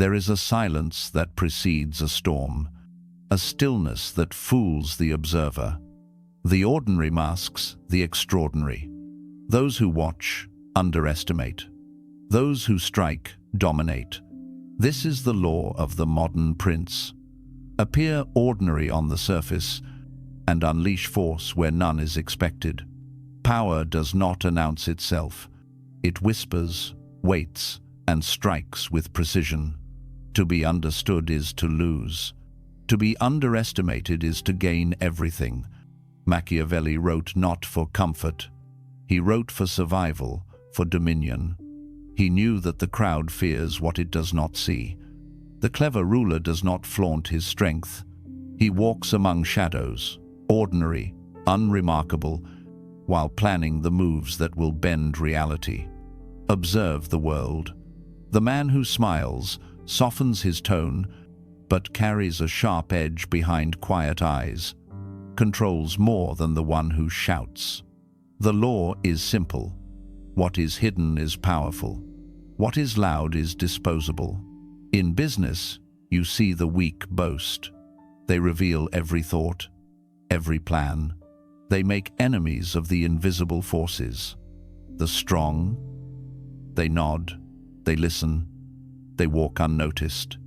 There is a silence that precedes a storm, a stillness that fools the observer. The ordinary masks the extraordinary. Those who watch underestimate. Those who strike dominate. This is the law of the modern prince. Appear ordinary on the surface and unleash force where none is expected. Power does not announce itself. It whispers, waits, and strikes with precision. To be understood is to lose. To be underestimated is to gain everything. Machiavelli wrote not for comfort. He wrote for survival, for dominion. He knew that the crowd fears what it does not see. The clever ruler does not flaunt his strength. He walks among shadows, ordinary, unremarkable, while planning the moves that will bend reality. Observe the world. The man who smiles softens his tone, but carries a sharp edge behind quiet eyes, controls more than the one who shouts. The law is simple. What is hidden is powerful. What is loud is disposable. In business, you see the weak boast. They reveal every thought, every plan. They make enemies of the invisible forces. The strong, they nod, they listen, they walk unnoticed.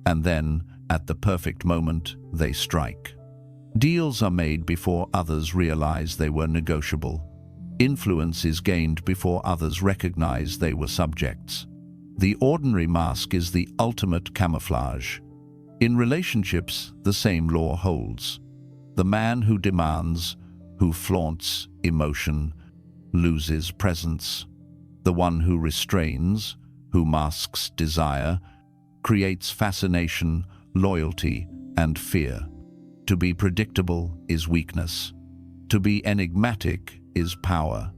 And then, at the perfect moment, they strike. Deals are made before others realize they were negotiable. Influence is gained before others recognize they were subjects. The ordinary mask is the ultimate camouflage. In relationships, the same law holds. The man who demands, who flaunts emotion, loses presence. The one who restrains, who masks desire, creates fascination, loyalty, and fear. To be predictable is weakness. To be enigmatic is power.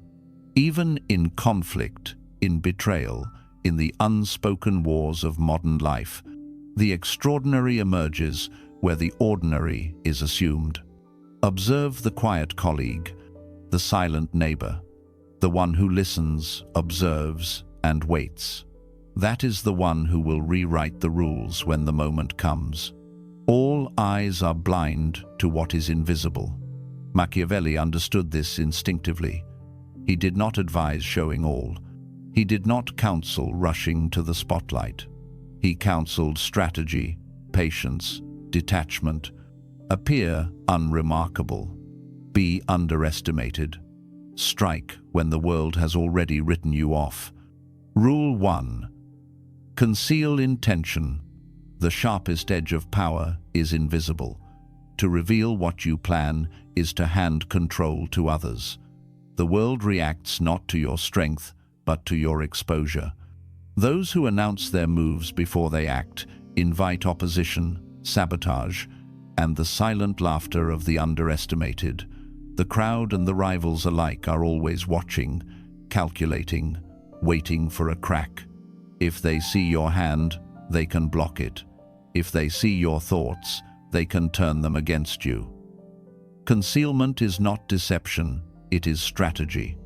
Even in conflict, in betrayal, in the unspoken wars of modern life, the extraordinary emerges where the ordinary is assumed. Observe the quiet colleague, the silent neighbor, the one who listens, observes, and waits. That is the one who will rewrite the rules when the moment comes. All eyes are blind to what is invisible. Machiavelli understood this instinctively. He did not advise showing all. He did not counsel rushing to the spotlight. He counseled strategy, patience, detachment. Appear unremarkable. Be underestimated. Strike when the world has already written you off. Rule 1. Conceal intention. The sharpest edge of power is invisible. To reveal what you plan is to hand control to others. The world reacts not to your strength, but to your exposure. Those who announce their moves before they act invite opposition, sabotage, and the silent laughter of the underestimated. The crowd and the rivals alike are always watching, calculating, waiting for a crack. If they see your hand, they can block it. If they see your thoughts, they can turn them against you. Concealment is not deception, it is strategy.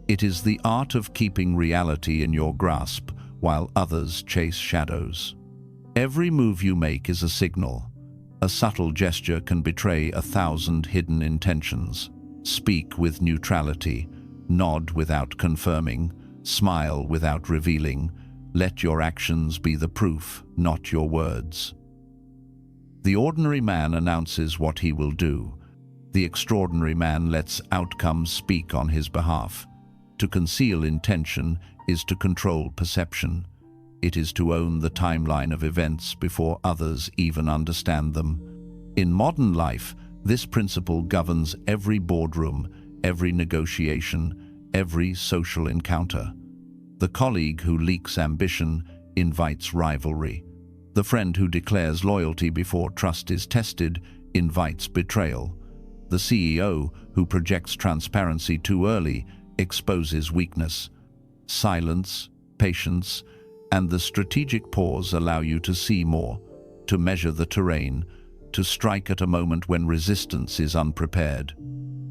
It is the art of keeping reality in your grasp while others chase shadows. Every move you make is a signal. A subtle gesture can betray 1,000 hidden intentions. Speak with neutrality, nod without confirming, smile without revealing. Let your actions be the proof, not your words. The ordinary man announces what he will do. The extraordinary man lets outcomes speak on his behalf. To conceal intention is to control perception. It is to own the timeline of events before others even understand them. In modern life, this principle governs every boardroom, every negotiation, every social encounter. The colleague who leaks ambition invites rivalry. The friend who declares loyalty before trust is tested invites betrayal. The CEO who projects transparency too early exposes weakness. Silence, patience, and the strategic pause allow you to see more, to measure the terrain, to strike at a moment when resistance is unprepared.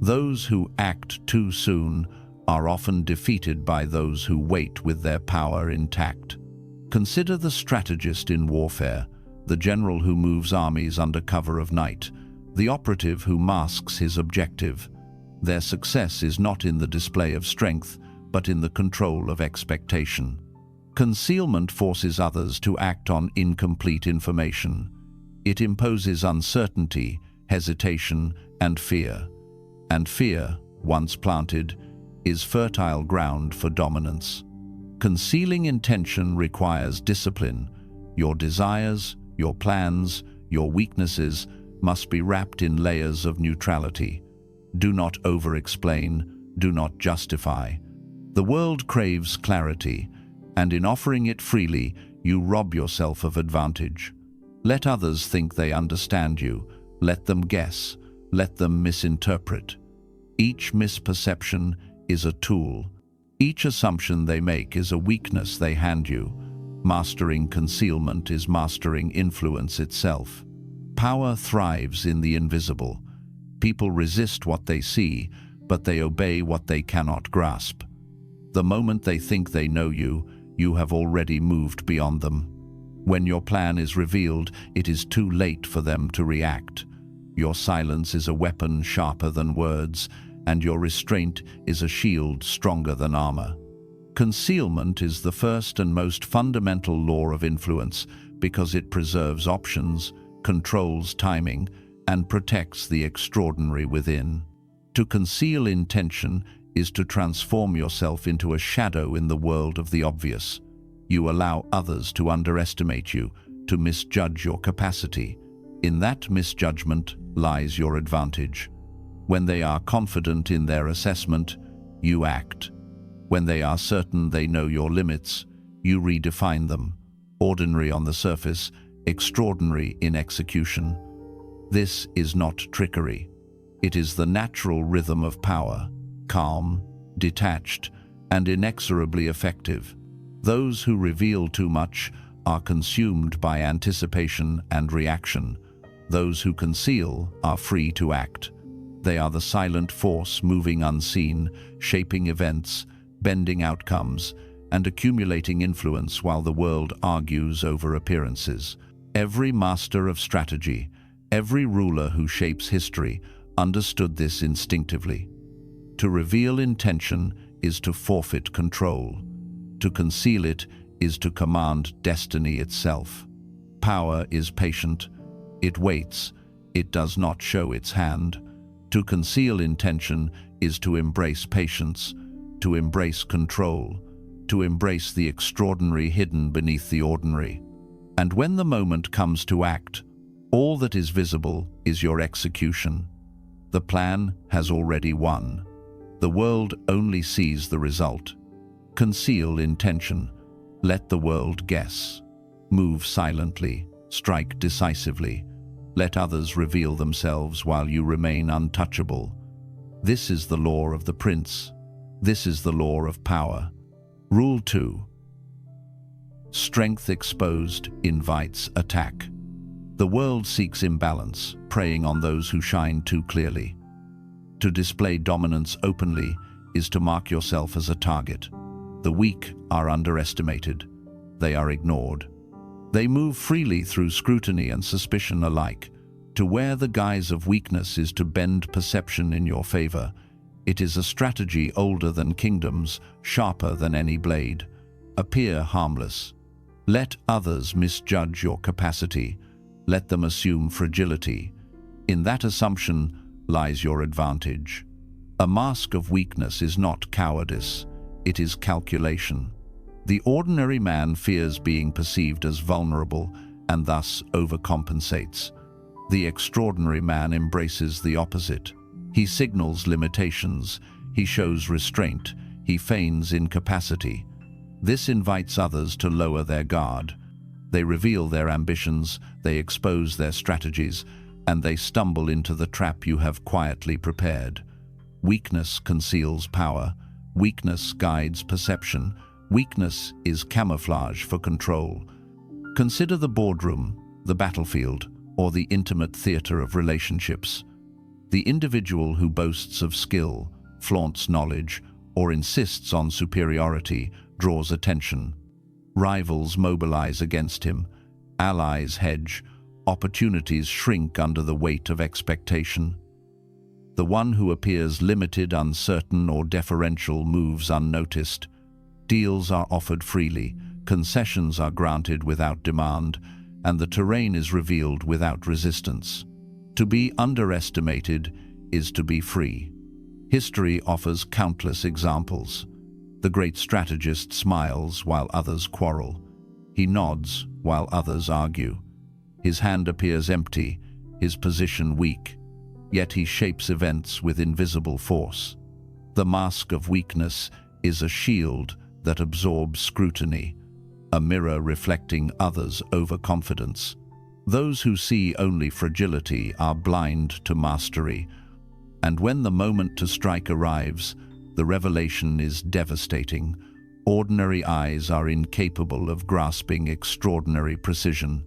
Those who act too soon are often defeated by those who wait with their power intact. Consider the strategist in warfare, the general who moves armies under cover of night, the operative who masks his objective. Their success is not in the display of strength, but in the control of expectation. Concealment forces others to act on incomplete information. It imposes uncertainty, hesitation, and fear. And fear, once planted, is fertile ground for dominance. Concealing intention requires discipline. Your desires, your plans, your weaknesses must be wrapped in layers of neutrality. Do not over-explain, do not justify. The world craves clarity, and in offering it freely, you rob yourself of advantage. Let others think they understand you. Let them guess. Let them misinterpret. Each misperception is a tool. Each assumption they make is a weakness they hand you. Mastering concealment is mastering influence itself. Power thrives in the invisible. People resist what they see, but they obey what they cannot grasp. The moment they think they know you, you have already moved beyond them. When your plan is revealed, it is too late for them to react. Your silence is a weapon sharper than words, and your restraint is a shield stronger than armor. Concealment is the first and most fundamental law of influence because it preserves options, controls timing, and protects the extraordinary within. To conceal intention is to transform yourself into a shadow in the world of the obvious. You allow others to underestimate you, to misjudge your capacity. In that misjudgment lies your advantage. When they are confident in their assessment, you act. When they are certain they know your limits, you redefine them. Ordinary on the surface, extraordinary in execution. This is not trickery. It is the natural rhythm of power, calm, detached, and inexorably effective. Those who reveal too much are consumed by anticipation and reaction. Those who conceal are free to act. They are the silent force moving unseen, shaping events, bending outcomes, and accumulating influence while the world argues over appearances. Every master of strategy, every ruler who shapes history, understood this instinctively. To reveal intention is to forfeit control. To conceal it is to command destiny itself. Power is patient. It waits. It does not show its hand. To conceal intention is to embrace patience, to embrace control, to embrace the extraordinary hidden beneath the ordinary. And when the moment comes to act, all that is visible is your execution. The plan has already won. The world only sees the result. Conceal intention. Let the world guess. Move silently. Strike decisively. Let others reveal themselves while you remain untouchable. This is the law of the prince. This is the law of power. Rule 2. Strength exposed invites attack. The world seeks imbalance, preying on those who shine too clearly. To display dominance openly is to mark yourself as a target. The weak are underestimated. They are ignored. They move freely through scrutiny and suspicion alike. To wear the guise of weakness is to bend perception in your favor. It is a strategy older than kingdoms, sharper than any blade. Appear harmless. Let others misjudge your capacity. Let them assume fragility. In that assumption lies your advantage. A mask of weakness is not cowardice. It is calculation. The ordinary man fears being perceived as vulnerable and thus overcompensates. The extraordinary man embraces the opposite. He signals limitations, he shows restraint, he feigns incapacity. This invites others to lower their guard. They reveal their ambitions, they expose their strategies, and they stumble into the trap you have quietly prepared. Weakness conceals power. Weakness guides perception. Weakness is camouflage for control. Consider the boardroom, the battlefield, or the intimate theater of relationships. The individual who boasts of skill, flaunts knowledge, or insists on superiority draws attention. Rivals mobilize against him, allies hedge, opportunities shrink under the weight of expectation. The one who appears limited, uncertain, or deferential moves unnoticed. Deals are offered freely, concessions are granted without demand, and the terrain is revealed without resistance. To be underestimated is to be free. History offers countless examples. The great strategist smiles while others quarrel. He nods while others argue. His hand appears empty, his position weak, yet he shapes events with invisible force. The mask of weakness is a shield that absorbs scrutiny, a mirror reflecting others' overconfidence. Those who see only fragility are blind to mastery, and when the moment to strike arrives, the revelation is devastating. Ordinary eyes are incapable of grasping extraordinary precision.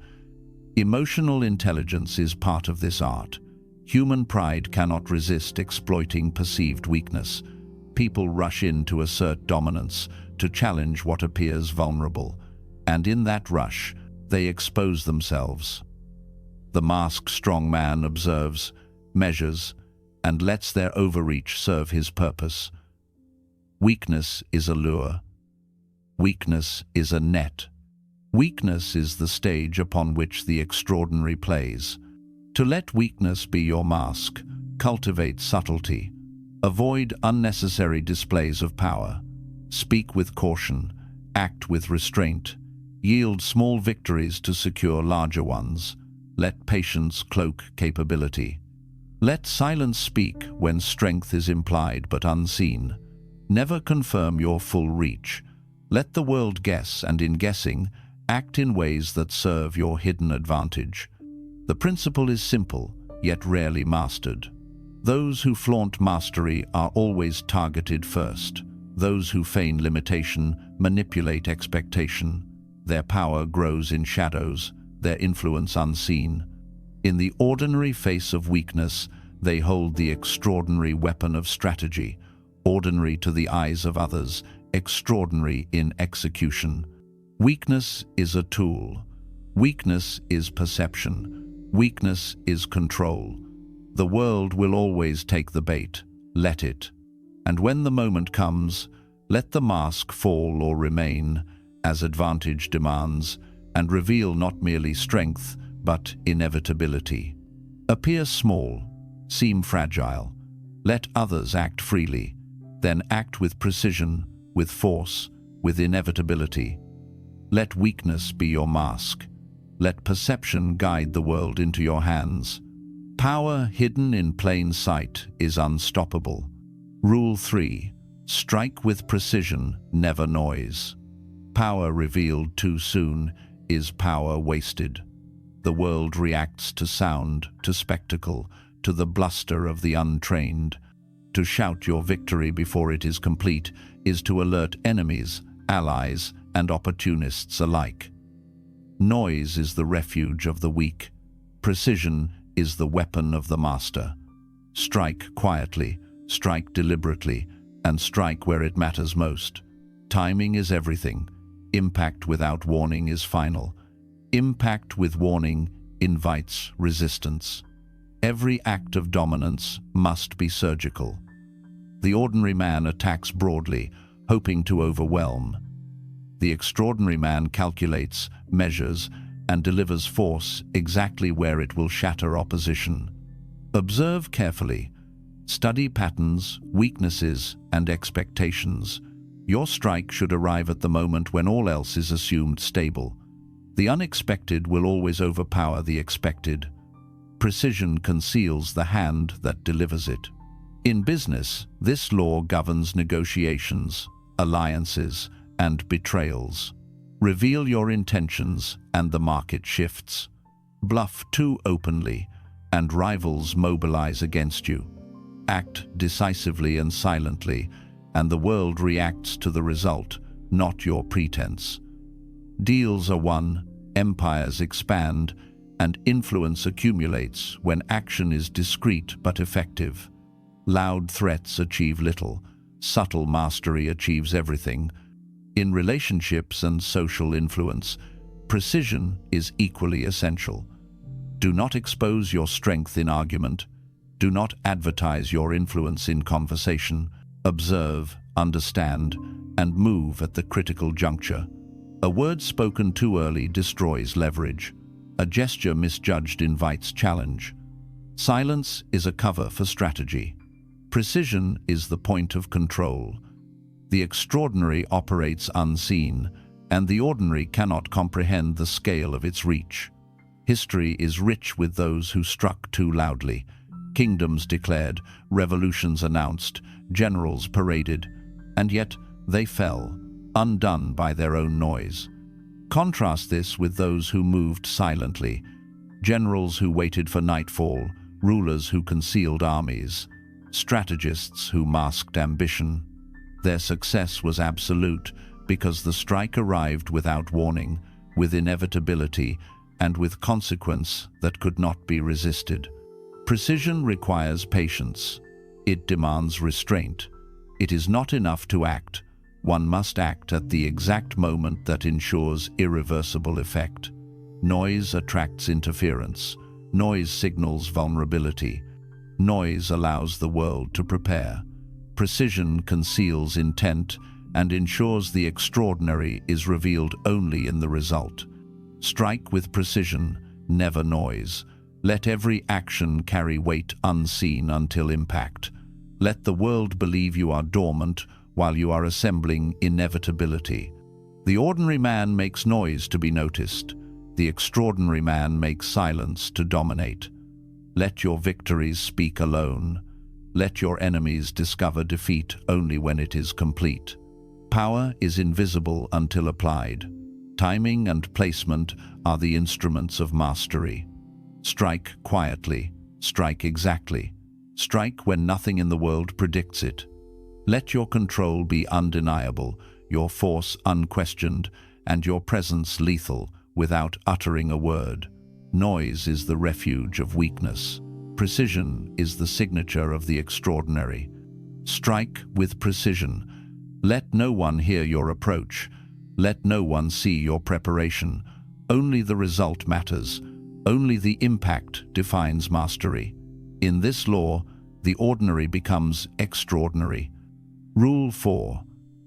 Emotional intelligence is part of this art. Human pride cannot resist exploiting perceived weakness. People rush in to assert dominance, to challenge what appears vulnerable, and in that rush, they expose themselves. The masked strong man observes, measures, and lets their overreach serve his purpose. Weakness is a lure. Weakness is a net. Weakness is the stage upon which the extraordinary plays. To let weakness be your mask, cultivate subtlety. Avoid unnecessary displays of power. Speak with caution, act with restraint. Yield small victories to secure larger ones. Let patience cloak capability. Let silence speak when strength is implied but unseen. Never confirm your full reach. Let the world guess, and in guessing, act in ways that serve your hidden advantage. The principle is simple, yet rarely mastered. Those who flaunt mastery are always targeted first. Those who feign limitation manipulate expectation. Their power grows in shadows, their influence unseen. In the ordinary face of weakness, they hold the extraordinary weapon of strategy, ordinary to the eyes of others, extraordinary in execution. Weakness is a tool. Weakness is perception. Weakness is control. The world will always take the bait. Let it. And when the moment comes, let the mask fall or remain, as advantage demands, and reveal not merely strength, but inevitability. Appear small, seem fragile. Let others act freely, then act with precision, with force, with inevitability. Let weakness be your mask. Let perception guide the world into your hands. Power hidden in plain sight is unstoppable. Rule 3. Strike with precision, never noise. Power revealed too soon is power wasted. The world reacts to sound, to spectacle, to the bluster of the untrained. To shout your victory before it is complete is to alert enemies, allies, and opportunists alike. Noise is the refuge of the weak. Precision is the weapon of the master. Strike quietly, strike deliberately, and strike where it matters most. Timing is everything. Impact without warning is final. Impact with warning invites resistance. Every act of dominance must be surgical. The ordinary man attacks broadly, hoping to overwhelm. The extraordinary man calculates, measures, and delivers force exactly where it will shatter opposition. Observe carefully. Study patterns, weaknesses, and expectations. Your strike should arrive at the moment when all else is assumed stable. The unexpected will always overpower the expected. Precision conceals the hand that delivers it. In business, this law governs negotiations, alliances, and betrayals. Reveal your intentions and the market shifts. Bluff too openly, and rivals mobilize against you. Act decisively and silently, and the world reacts to the result, not your pretense. Deals are won, empires expand, and influence accumulates when action is discreet but effective. Loud threats achieve little, subtle mastery achieves everything. In relationships and social influence, precision is equally essential. Do not expose your strength in argument. Do not advertise your influence in conversation. Observe, understand, and move at the critical juncture. A word spoken too early destroys leverage. A gesture misjudged invites challenge. Silence is a cover for strategy. Precision is the point of control. The extraordinary operates unseen, and the ordinary cannot comprehend the scale of its reach. History is rich with those who struck too loudly. Kingdoms declared, revolutions announced, generals paraded, and yet they fell, undone by their own noise. Contrast this with those who moved silently, generals who waited for nightfall, rulers who concealed armies, strategists who masked ambition. Their success was absolute because the strike arrived without warning, with inevitability, and with consequence that could not be resisted. Precision requires patience. It demands restraint. It is not enough to act. One must act at the exact moment that ensures irreversible effect. Noise attracts interference. Noise signals vulnerability. Noise allows the world to prepare. Precision conceals intent and ensures the extraordinary is revealed only in the result. Strike with precision, never noise. Let every action carry weight unseen until impact. Let the world believe you are dormant while you are assembling inevitability. The ordinary man makes noise to be noticed. The extraordinary man makes silence to dominate. Let your victories speak alone. Let your enemies discover defeat only when it is complete. Power is invisible until applied. Timing and placement are the instruments of mastery. Strike quietly. Strike exactly. Strike when nothing in the world predicts it. Let your control be undeniable, your force unquestioned, and your presence lethal without uttering a word. Noise is the refuge of weakness. Precision is the signature of the extraordinary. Strike with precision. Let no one hear your approach. Let no one see your preparation. Only the result matters. Only the impact defines mastery. In this law, the ordinary becomes extraordinary. Rule 4.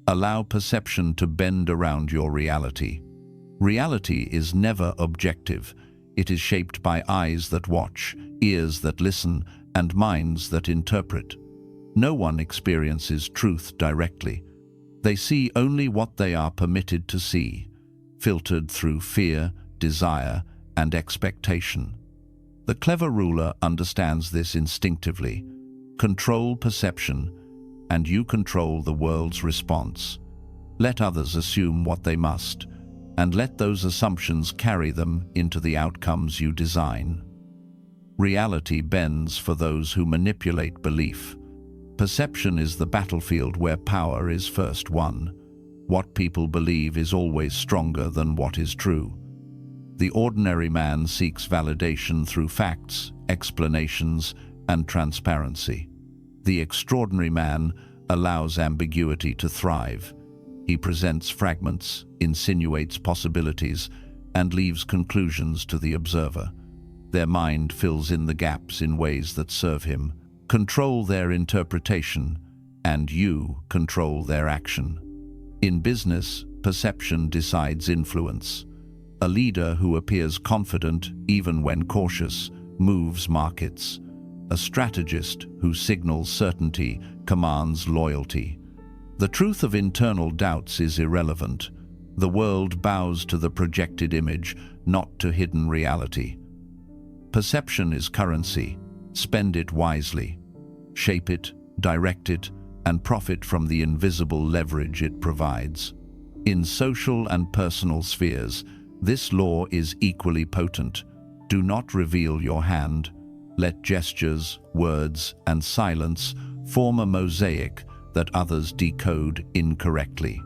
Allow perception to bend around your reality. Reality is never objective. It is shaped by eyes that watch, ears that listen, and minds that interpret. No one experiences truth directly. They see only what they are permitted to see, filtered through fear, desire, and expectation. The clever ruler understands this instinctively. Control perception, and you control the world's response. Let others assume what they must, and let those assumptions carry them into the outcomes you design. Reality bends for those who manipulate belief. Perception is the battlefield where power is first won. What people believe is always stronger than what is true. The ordinary man seeks validation through facts, explanations, and transparency. The extraordinary man allows ambiguity to thrive. He presents fragments, insinuates possibilities, and leaves conclusions to the observer. Their mind fills in the gaps in ways that serve him. Control their interpretation, and you control their action. In business, perception decides influence. A leader who appears confident, even when cautious, moves markets. A strategist who signals certainty commands loyalty. The truth of internal doubts is irrelevant. The world bows to the projected image, not to hidden reality. Perception is currency. Spend it wisely. Shape it, direct it, and profit from the invisible leverage it provides. In social and personal spheres, this law is equally potent. Do not reveal your hand. Let gestures, words, and silence form a mosaic that others decode incorrectly.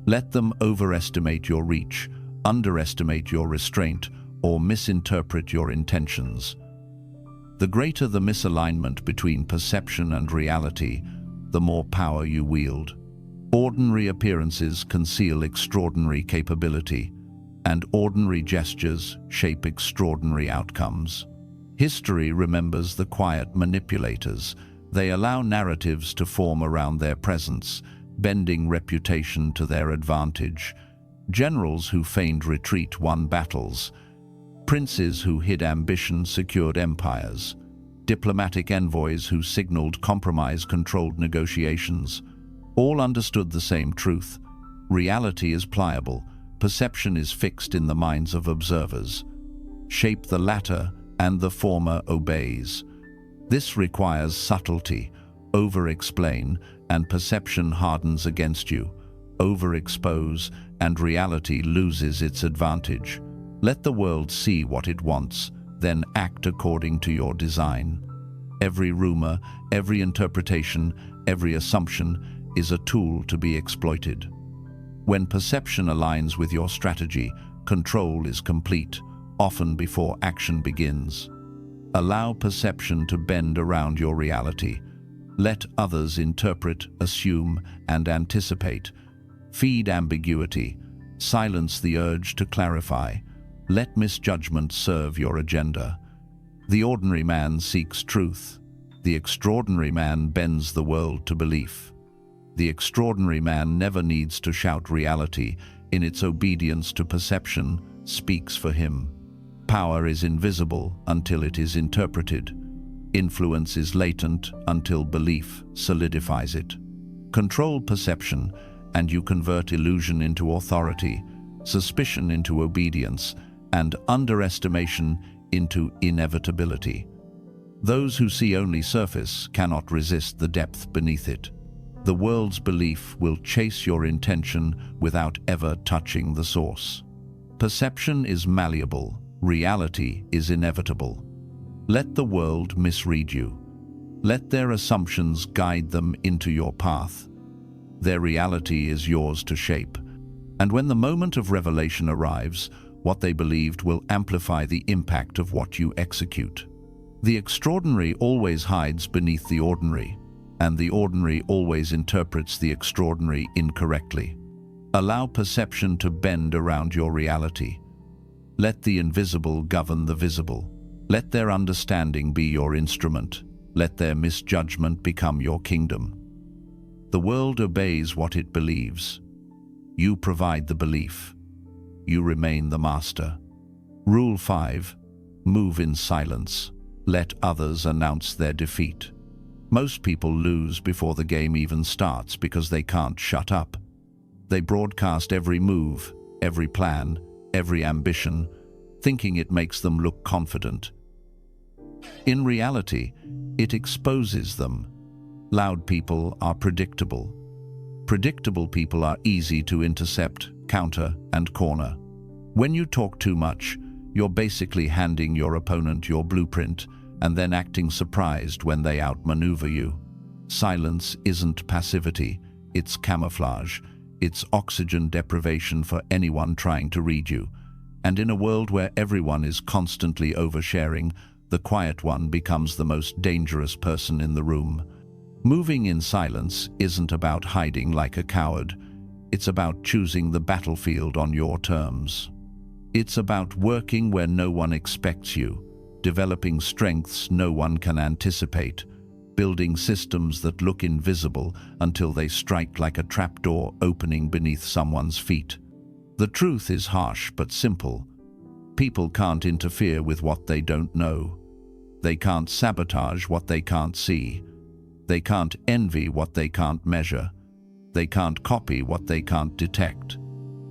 Let them overestimate your reach, underestimate your restraint, or misinterpret your intentions. The greater the misalignment between perception and reality, the more power you wield. Ordinary appearances conceal extraordinary capability, and ordinary gestures shape extraordinary outcomes. History remembers the quiet manipulators. They allow narratives to form around their presence, bending reputation to their advantage. Generals who feigned retreat won battles. Princes who hid ambition secured empires. Diplomatic envoys who signaled compromise controlled negotiations. All understood the same truth. Reality is pliable. Perception is fixed in the minds of observers. Shape the latter, and the former obeys. This requires subtlety. Over-explain, and perception hardens against you. Overexpose, and reality loses its advantage. Let the world see what it wants, then act according to your design. Every rumor, every interpretation, every assumption is a tool to be exploited. When perception aligns with your strategy, control is complete, often before action begins. Allow perception to bend around your reality. Let others interpret, assume, and anticipate. Feed ambiguity. Silence the urge to clarify. Let misjudgment serve your agenda. The ordinary man seeks truth. The extraordinary man bends the world to belief. The extraordinary man never needs to shout reality. In its obedience to perception, speaks for him. Power is invisible until it is interpreted. Influence is latent until belief solidifies it. Control perception, and you convert illusion into authority, suspicion into obedience, and underestimation into inevitability. Those who see only surface cannot resist the depth beneath it. The world's belief will chase your intention without ever touching the source. Perception is malleable. Reality is inevitable. Let the world misread you. Let their assumptions guide them into your path. Their reality is yours to shape. And when the moment of revelation arrives, what they believed will amplify the impact of what you execute. The extraordinary always hides beneath the ordinary, and the ordinary always interprets the extraordinary incorrectly. Allow perception to bend around your reality. Let the invisible govern the visible. Let their understanding be your instrument. Let their misjudgment become your kingdom. The world obeys what it believes. You provide the belief. You remain the master. Rule 5. Move in silence. Let others announce their defeat. Most people lose before the game even starts because they can't shut up. They broadcast every move, every plan, every ambition, thinking it makes them look confident. In reality, it exposes them. Loud people are predictable. Predictable people are easy to intercept, counter, and corner. When you talk too much, you're basically handing your opponent your blueprint and then acting surprised when they outmaneuver you. Silence isn't passivity, it's camouflage. It's oxygen deprivation for anyone trying to read you. And in a world where everyone is constantly oversharing, the quiet one becomes the most dangerous person in the room. Moving in silence isn't about hiding like a coward. It's about choosing the battlefield on your terms. It's about working where no one expects you, developing strengths no one can anticipate, building systems that look invisible until they strike like a trapdoor opening beneath someone's feet. The truth is harsh but simple. People can't interfere with what they don't know. They can't sabotage what they can't see. They can't envy what they can't measure. They can't copy what they can't detect.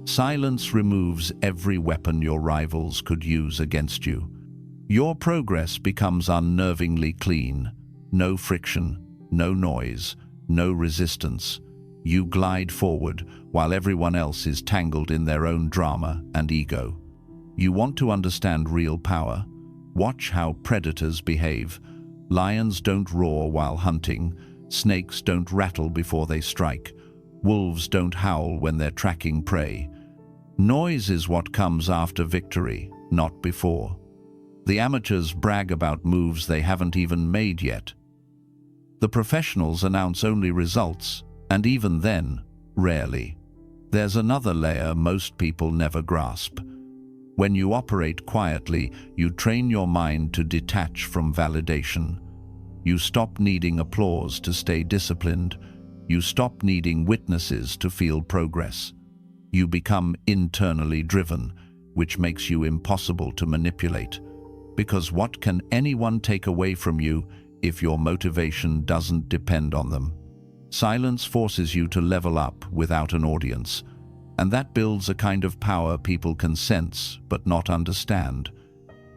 Silence removes every weapon your rivals could use against you. Your progress becomes unnervingly clean. No friction, no noise, no resistance. You glide forward while everyone else is tangled in their own drama and ego. You want to understand real power? Watch how predators behave. Lions don't roar while hunting. Snakes don't rattle before they strike. Wolves don't howl when they're tracking prey. Noise is what comes after victory, not before. The amateurs brag about moves they haven't even made yet. The professionals announce only results, and even then, Rarely. There's another layer most people never grasp. When you operate quietly, you train your mind to detach from validation. You stop needing applause to stay disciplined. You stop needing witnesses to feel progress. You become internally driven, which makes you impossible to manipulate. Because what can anyone take away from you if your motivation doesn't depend on them? Silence forces you to level up without an audience, and that builds a kind of power people can sense but not understand.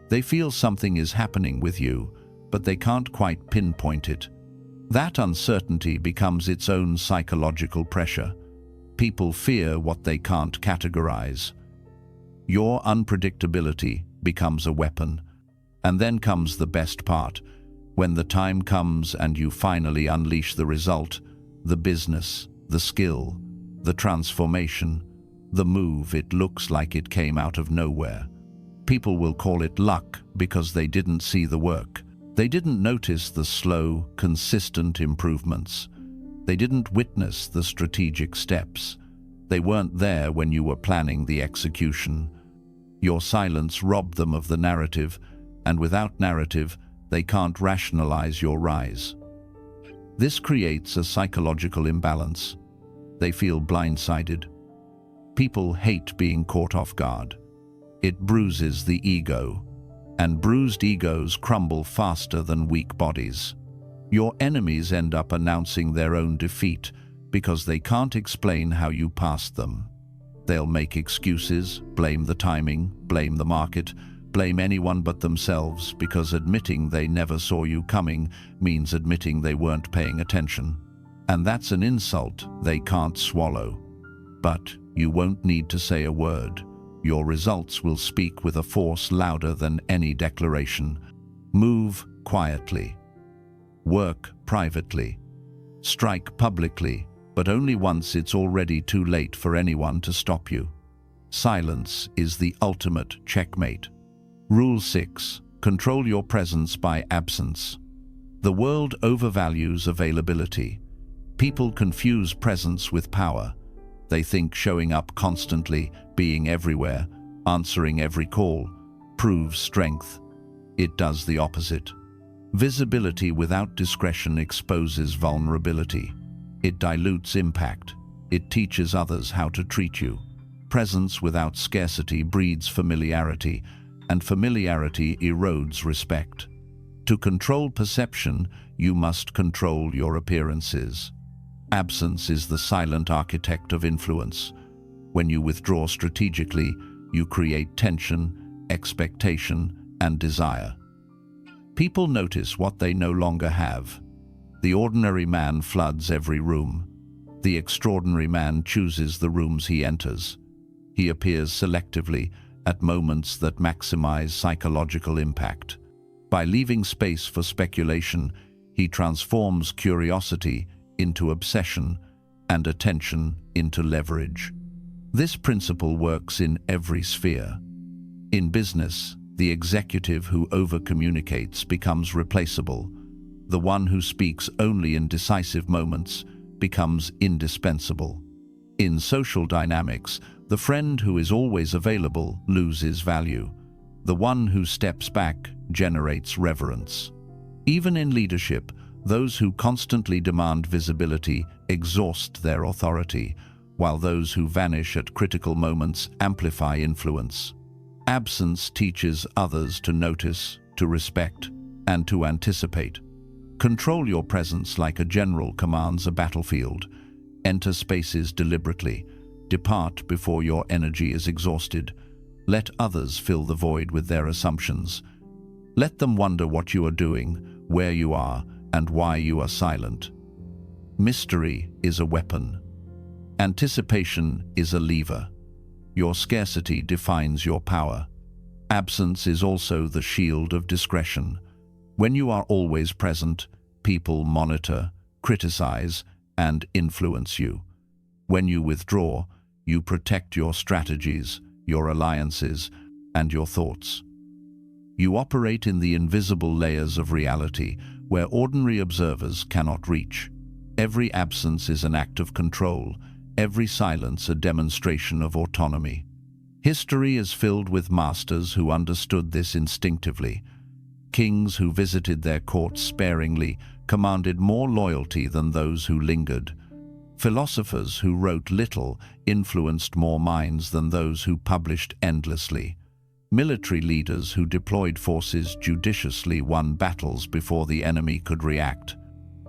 They feel something is happening with you, but they can't quite pinpoint it. That uncertainty becomes its own psychological pressure. People fear what they can't categorize. Your unpredictability becomes a weapon. And then comes the best part. When the time comes and you finally unleash the result, the business, the skill, the transformation, the move, it looks like it came out of nowhere. People will call it luck because they didn't see the work. They didn't notice the slow, consistent improvements. They didn't witness the strategic steps. They weren't there when you were planning the execution. Your silence robbed them of the narrative, and without narrative, they can't rationalize your rise. This creates a psychological imbalance. They feel blindsided. People hate being caught off guard. It bruises the ego, and bruised egos crumble faster than weak bodies. Your enemies end up announcing their own defeat because they can't explain how you passed them. They'll make excuses, blame the timing, blame the market, blame anyone but themselves, because admitting they never saw you coming means admitting they weren't paying attention. And that's an insult they can't swallow. But you won't need to say a word. Your results will speak with a force louder than any declaration. Move quietly. Work privately. Strike publicly, but only once it's already too late for anyone to stop you. Silence is the ultimate checkmate. Rule 6. Control your presence by absence. The world overvalues availability. People confuse presence with power. They think showing up constantly, being everywhere, answering every call, proves strength. It does the opposite. Visibility without discretion exposes vulnerability. It dilutes impact. It teaches others how to treat you. Presence without scarcity breeds familiarity, and familiarity erodes respect. To control perception, you must control your appearances. Absence is the silent architect of influence. When you withdraw strategically, you create tension, expectation, and desire. People notice what they no longer have. The ordinary man floods every room. The extraordinary man chooses the rooms he enters. He appears selectively at moments that maximize psychological impact. By leaving space for speculation, he transforms curiosity into obsession and attention into leverage. This principle works in every sphere. In business, the executive who over-communicates becomes replaceable. The one who speaks only in decisive moments becomes indispensable. In social dynamics, the friend who is always available loses value. The one who steps back generates reverence. Even in leadership, those who constantly demand visibility exhaust their authority, while those who vanish at critical moments amplify influence. Absence teaches others to notice, to respect, and to anticipate. Control your presence like a general commands a battlefield. Enter spaces deliberately. Depart before your energy is exhausted. Let others fill the void with their assumptions. Let them wonder what you are doing, where you are, and why you are silent. Mystery is a weapon. Anticipation is a lever. Your scarcity defines your power. Absence is also the shield of discretion. When you are always present, people monitor, criticize, and influence you. When you withdraw, you protect your strategies, your alliances, and your thoughts. You operate in the invisible layers of reality where ordinary observers cannot reach. Every absence is an act of control. every silence a demonstration of autonomy. History is filled with masters who understood this instinctively. Kings who visited their courts sparingly commanded more loyalty than those who lingered. Philosophers who wrote little influenced more minds than those who published endlessly. Military leaders who deployed forces judiciously won battles before the enemy could react.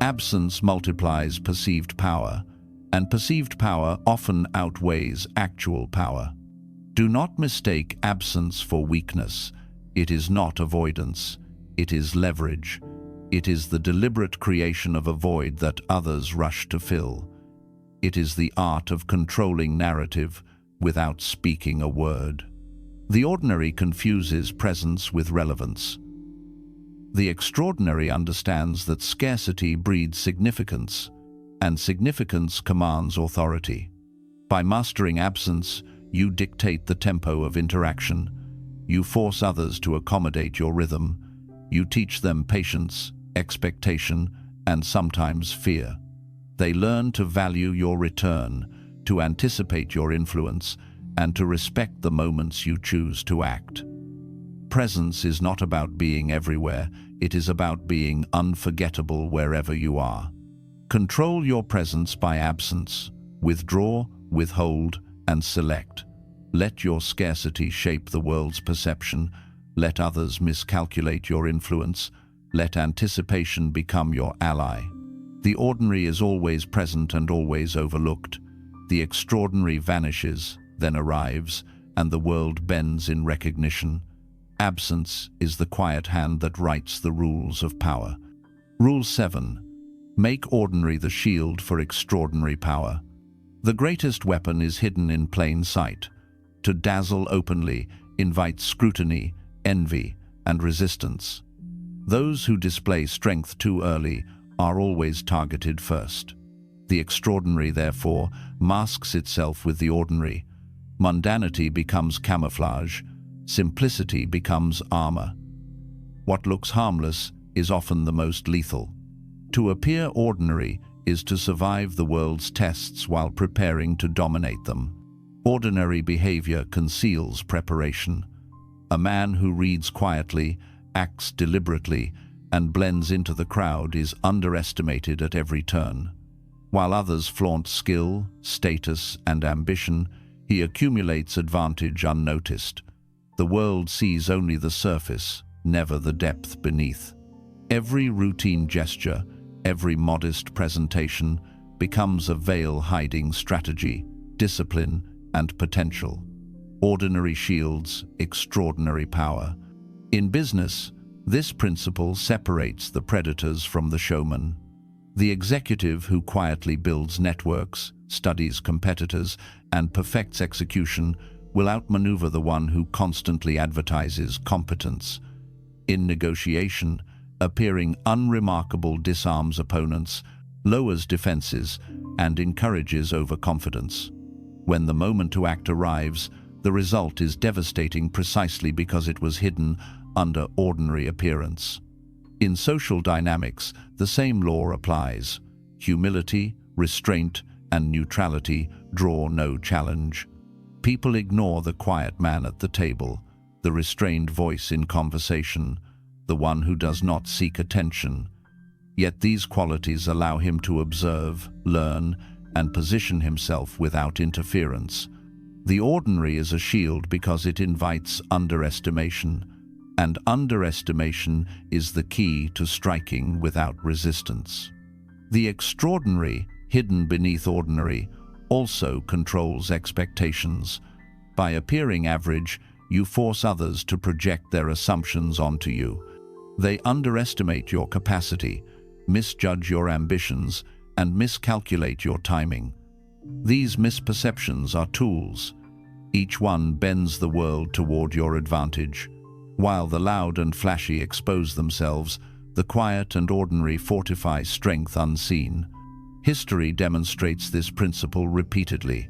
Absence multiplies perceived power, and perceived power often outweighs actual power. Do not mistake absence for weakness. It is not avoidance. It is leverage. It is the deliberate creation of a void that others rush to fill. It is the art of controlling narrative without speaking a word. The ordinary confuses presence with relevance. The extraordinary understands that scarcity breeds significance, and significance commands authority. By mastering absence, you dictate the tempo of interaction. You force others to accommodate your rhythm. You teach them patience, expectation, and sometimes fear. They learn to value your return, to anticipate your influence, and to respect the moments you choose to act. Presence is not about being everywhere, it is about being unforgettable wherever you are. Control your presence by absence. Withdraw, withhold, and select. Let your scarcity shape the world's perception. Let others miscalculate your influence. Let anticipation become your ally. The ordinary is always present and always overlooked. The extraordinary vanishes, then arrives, and the world bends in recognition. Absence is the quiet hand that writes the rules of power. Rule 7. Make ordinary the shield for extraordinary power. The greatest weapon is hidden in plain sight. To dazzle openly invites scrutiny, envy, and resistance. Those who display strength too early are always targeted first. The extraordinary, therefore, masks itself with the ordinary. Mundanity becomes camouflage. Simplicity becomes armor. What looks harmless is often the most lethal. To appear ordinary is to survive the world's tests while preparing to dominate them. Ordinary behavior conceals preparation. A man who reads quietly, acts deliberately, and blends into the crowd is underestimated at every turn. While others flaunt skill, status, and ambition, he accumulates advantage unnoticed. The world sees only the surface, never the depth beneath. Every routine gesture, every modest presentation becomes a veil-hiding strategy, discipline, and potential. Ordinary shields extraordinary power. In business, this principle separates the predators from the showman. The executive who quietly builds networks, studies competitors, and perfects execution will outmaneuver the one who constantly advertises competence. In negotiation, appearing unremarkable disarms opponents, lowers defenses, and encourages overconfidence. When the moment to act arrives, the result is devastating precisely because it was hidden under ordinary appearance. In social dynamics, the same law applies. Humility, restraint, and neutrality draw no challenge. People ignore the quiet man at the table, the restrained voice in conversation, the one who does not seek attention. Yet these qualities allow him to observe, learn, and position himself without interference. The ordinary is a shield because it invites underestimation, and underestimation is the key to striking without resistance. The extraordinary, hidden beneath ordinary, also controls expectations. By appearing average, you force others to project their assumptions onto you. They underestimate your capacity, misjudge your ambitions, and miscalculate your timing. These misperceptions are tools. Each one bends the world toward your advantage. While the loud and flashy expose themselves, the quiet and ordinary fortify strength unseen. History demonstrates this principle repeatedly.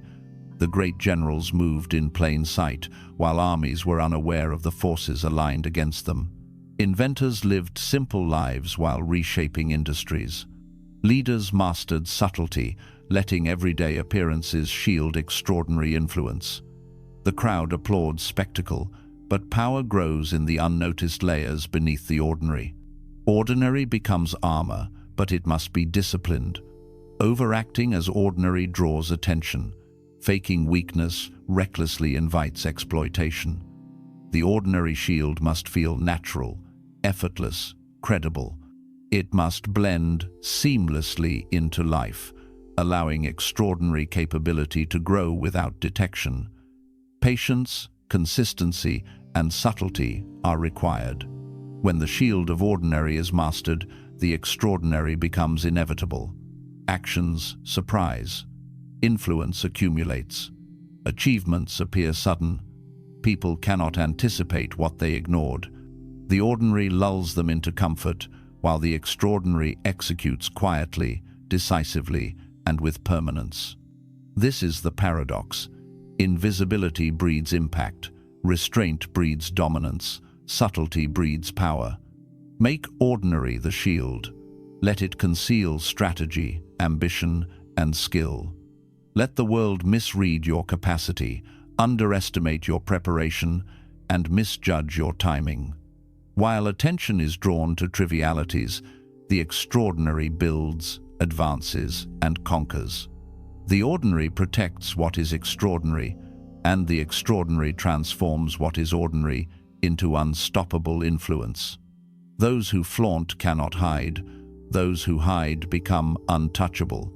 The great generals moved in plain sight, while armies were unaware of the forces aligned against them. Inventors lived simple lives while reshaping industries. Leaders mastered subtlety, letting everyday appearances shield extraordinary influence. The crowd applauds spectacle, but power grows in the unnoticed layers beneath the ordinary. Ordinary becomes armor, but it must be disciplined. Overacting as ordinary draws attention. Faking weakness recklessly invites exploitation. The ordinary shield must feel natural, effortless, credible. It must blend seamlessly into life, allowing extraordinary capability to grow without detection. Patience, consistency, and subtlety are required. When the shield of ordinary is mastered, the extraordinary becomes inevitable. Actions surprise. Influence accumulates. Achievements appear sudden. People cannot anticipate what they ignored. The ordinary lulls them into comfort, while the extraordinary executes quietly, decisively, and with permanence. This is the paradox. Invisibility breeds impact. Restraint breeds dominance. Subtlety breeds power. Make ordinary the shield. Let it conceal strategy, ambition, and skill. Let the world misread your capacity, underestimate your preparation, and misjudge your timing. While attention is drawn to trivialities, the extraordinary builds, advances, and conquers. The ordinary protects what is extraordinary, and the extraordinary transforms what is ordinary into unstoppable influence. Those who flaunt cannot hide. Those who hide become untouchable.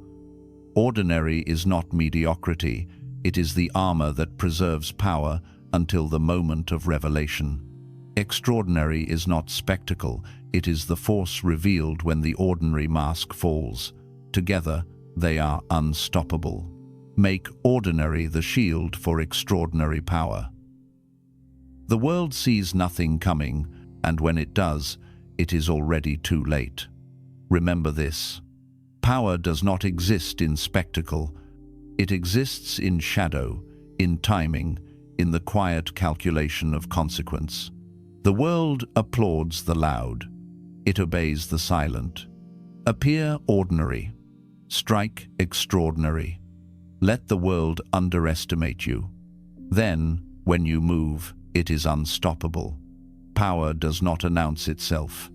Ordinary is not mediocrity. It is the armor that preserves power until the moment of revelation. Extraordinary is not spectacle. It is the force revealed when the ordinary mask falls. Together, they are unstoppable. Make ordinary the shield for extraordinary power. The world sees nothing coming, and when it does, it is already too late. Remember this. Power does not exist in spectacle. It exists in shadow, in timing, in the quiet calculation of consequence. The world applauds the loud. It obeys the silent. Appear ordinary. Strike extraordinary. Let the world underestimate you. Then, when you move, it is unstoppable. Power does not announce itself.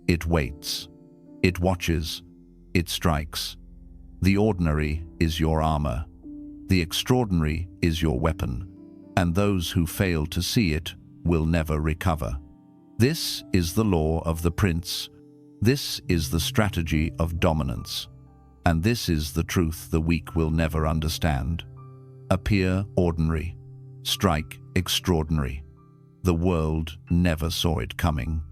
It waits. It watches. It strikes. The ordinary is your armor. The extraordinary is your weapon. And those who fail to see it will never recover. This is the law of the prince. This is the strategy of dominance. And this is the truth the weak will never understand. Appear ordinary. Strike extraordinary. The world never saw it coming.